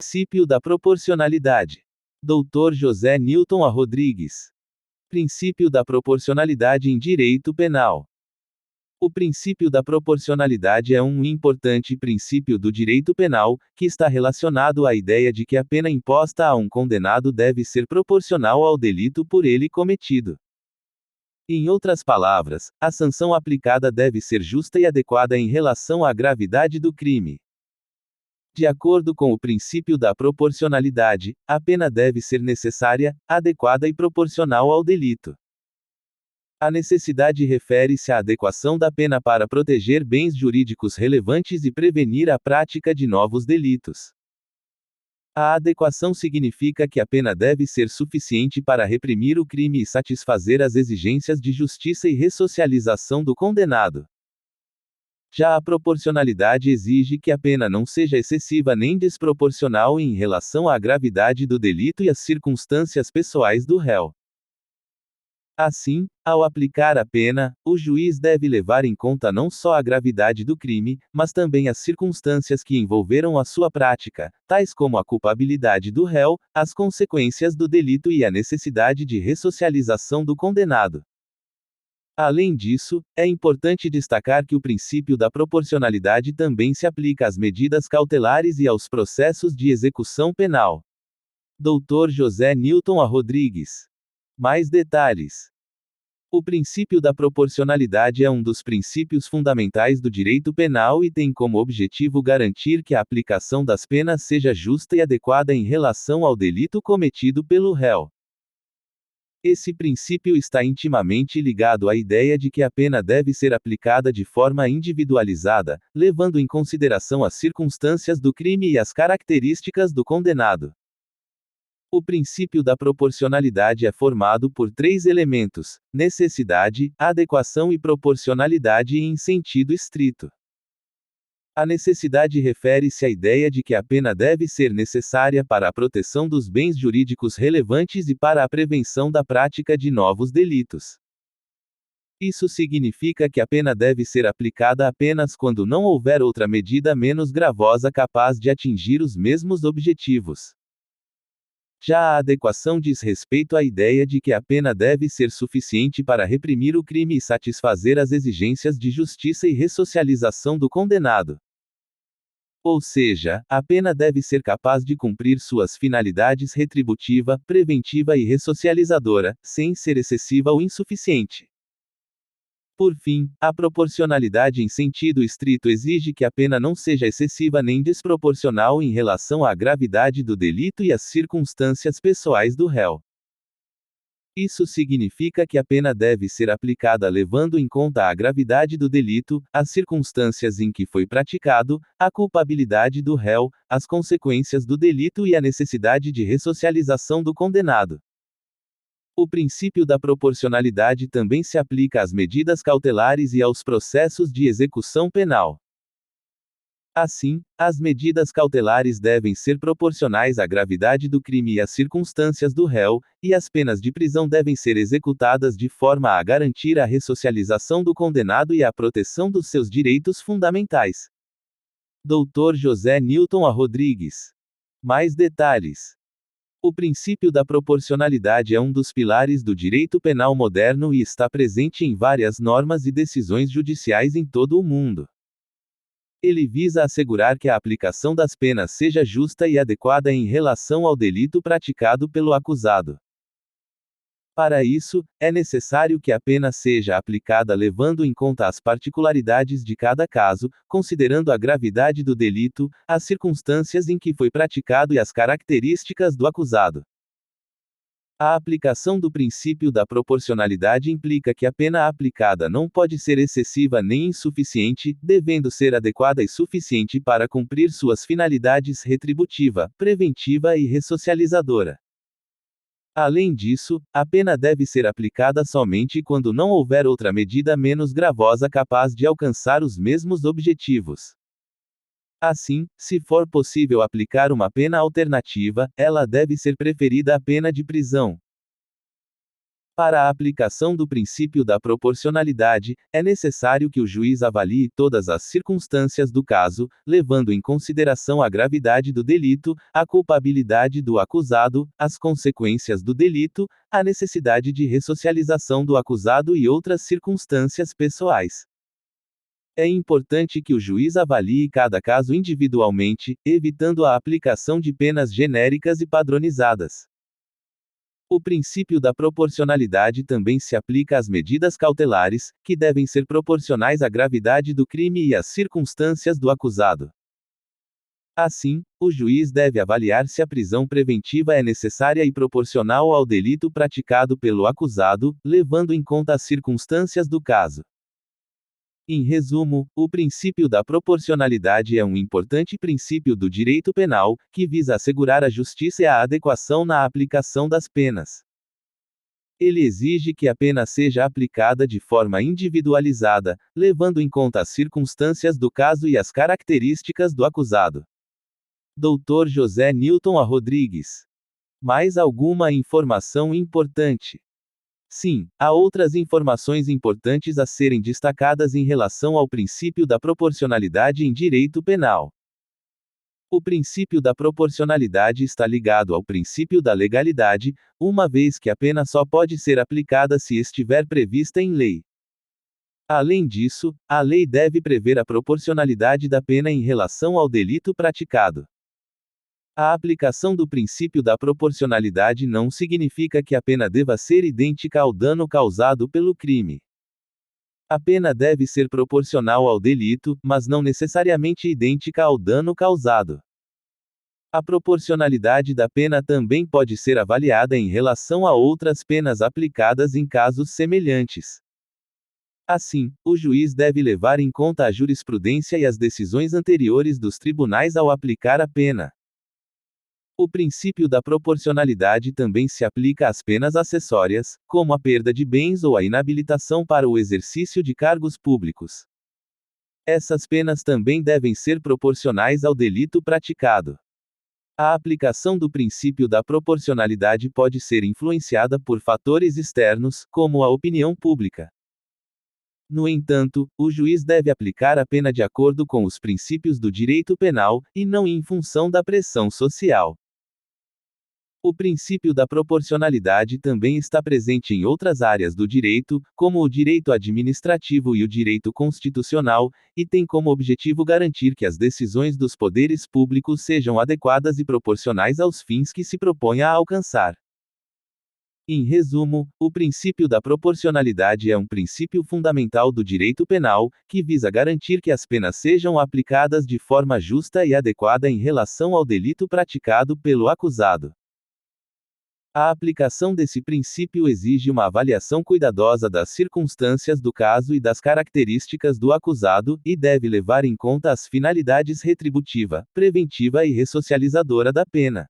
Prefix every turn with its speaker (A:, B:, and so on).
A: Princípio da proporcionalidade. Dr. José Newton A. Rodrigues. Princípio da proporcionalidade em direito penal. O princípio da proporcionalidade é um importante princípio do direito penal, que está relacionado à ideia de que a pena imposta a um condenado deve ser proporcional ao delito por ele cometido. Em outras palavras, a sanção aplicada deve ser justa e adequada em relação à gravidade do crime. De acordo com o princípio da proporcionalidade, a pena deve ser necessária, adequada e proporcional ao delito. A necessidade refere-se à adequação da pena para proteger bens jurídicos relevantes e prevenir a prática de novos delitos. A adequação significa que a pena deve ser suficiente para reprimir o crime e satisfazer as exigências de justiça e ressocialização do condenado. Já a proporcionalidade exige que a pena não seja excessiva nem desproporcional em relação à gravidade do delito e às circunstâncias pessoais do réu. Assim, ao aplicar a pena, o juiz deve levar em conta não só a gravidade do crime, mas também as circunstâncias que envolveram a sua prática, tais como a culpabilidade do réu, as consequências do delito e a necessidade de ressocialização do condenado. Além disso, é importante destacar que o princípio da proporcionalidade também se aplica às medidas cautelares e aos processos de execução penal. Dr. José Newton A. Rodrigues. Mais detalhes. O princípio da proporcionalidade é um dos princípios fundamentais do direito penal e tem como objetivo garantir que a aplicação das penas seja justa e adequada em relação ao delito cometido pelo réu. Esse princípio está intimamente ligado à ideia de que a pena deve ser aplicada de forma individualizada, levando em consideração as circunstâncias do crime e as características do condenado. O princípio da proporcionalidade é formado por três elementos: necessidade, adequação e proporcionalidade em sentido estrito. A necessidade refere-se à ideia de que a pena deve ser necessária para a proteção dos bens jurídicos relevantes e para a prevenção da prática de novos delitos. Isso significa que a pena deve ser aplicada apenas quando não houver outra medida menos gravosa capaz de atingir os mesmos objetivos. Já a adequação diz respeito à ideia de que a pena deve ser suficiente para reprimir o crime e satisfazer as exigências de justiça e ressocialização do condenado. Ou seja, a pena deve ser capaz de cumprir suas finalidades retributiva, preventiva e ressocializadora, sem ser excessiva ou insuficiente. Por fim, a proporcionalidade em sentido estrito exige que a pena não seja excessiva nem desproporcional em relação à gravidade do delito e às circunstâncias pessoais do réu. Isso significa que a pena deve ser aplicada levando em conta a gravidade do delito, as circunstâncias em que foi praticado, a culpabilidade do réu, as consequências do delito e a necessidade de ressocialização do condenado. O princípio da proporcionalidade também se aplica às medidas cautelares e aos processos de execução penal. Assim, as medidas cautelares devem ser proporcionais à gravidade do crime e às circunstâncias do réu, e as penas de prisão devem ser executadas de forma a garantir a ressocialização do condenado e a proteção dos seus direitos fundamentais. Dr. José Newton A. Rodrigues. Mais detalhes. O princípio da proporcionalidade é um dos pilares do direito penal moderno e está presente em várias normas e decisões judiciais em todo o mundo. Ele visa assegurar que a aplicação das penas seja justa e adequada em relação ao delito praticado pelo acusado. Para isso, é necessário que a pena seja aplicada levando em conta as particularidades de cada caso, considerando a gravidade do delito, as circunstâncias em que foi praticado e as características do acusado. A aplicação do princípio da proporcionalidade implica que a pena aplicada não pode ser excessiva nem insuficiente, devendo ser adequada e suficiente para cumprir suas finalidades retributiva, preventiva e ressocializadora. Além disso, a pena deve ser aplicada somente quando não houver outra medida menos gravosa capaz de alcançar os mesmos objetivos. Assim, se for possível aplicar uma pena alternativa, ela deve ser preferida à pena de prisão. Para a aplicação do princípio da proporcionalidade, é necessário que o juiz avalie todas as circunstâncias do caso, levando em consideração a gravidade do delito, a culpabilidade do acusado, as consequências do delito, a necessidade de ressocialização do acusado e outras circunstâncias pessoais. É importante que o juiz avalie cada caso individualmente, evitando a aplicação de penas genéricas e padronizadas. O princípio da proporcionalidade também se aplica às medidas cautelares, que devem ser proporcionais à gravidade do crime e às circunstâncias do acusado. Assim, o juiz deve avaliar se a prisão preventiva é necessária e proporcional ao delito praticado pelo acusado, levando em conta as circunstâncias do caso. Em resumo, o princípio da proporcionalidade é um importante princípio do direito penal, que visa assegurar a justiça e a adequação na aplicação das penas. Ele exige que a pena seja aplicada de forma individualizada, levando em conta as circunstâncias do caso e as características do acusado. Dr. José Nilton A. Rodrigues. Mais alguma informação importante? Sim, há outras informações importantes a serem destacadas em relação ao princípio da proporcionalidade em direito penal. O princípio da proporcionalidade está ligado ao princípio da legalidade, uma vez que a pena só pode ser aplicada se estiver prevista em lei. Além disso, a lei deve prever a proporcionalidade da pena em relação ao delito praticado. A aplicação do princípio da proporcionalidade não significa que a pena deva ser idêntica ao dano causado pelo crime. A pena deve ser proporcional ao delito, mas não necessariamente idêntica ao dano causado. A proporcionalidade da pena também pode ser avaliada em relação a outras penas aplicadas em casos semelhantes. Assim, o juiz deve levar em conta a jurisprudência e as decisões anteriores dos tribunais ao aplicar a pena. O princípio da proporcionalidade também se aplica às penas acessórias, como a perda de bens ou a inabilitação para o exercício de cargos públicos. Essas penas também devem ser proporcionais ao delito praticado. A aplicação do princípio da proporcionalidade pode ser influenciada por fatores externos, como a opinião pública. No entanto, o juiz deve aplicar a pena de acordo com os princípios do direito penal, e não em função da pressão social. O princípio da proporcionalidade também está presente em outras áreas do direito, como o direito administrativo e o direito constitucional, e tem como objetivo garantir que as decisões dos poderes públicos sejam adequadas e proporcionais aos fins que se propõe a alcançar. Em resumo, o princípio da proporcionalidade é um princípio fundamental do direito penal, que visa garantir que as penas sejam aplicadas de forma justa e adequada em relação ao delito praticado pelo acusado. A aplicação desse princípio exige uma avaliação cuidadosa das circunstâncias do caso e das características do acusado, e deve levar em conta as finalidades retributiva, preventiva e ressocializadora da pena.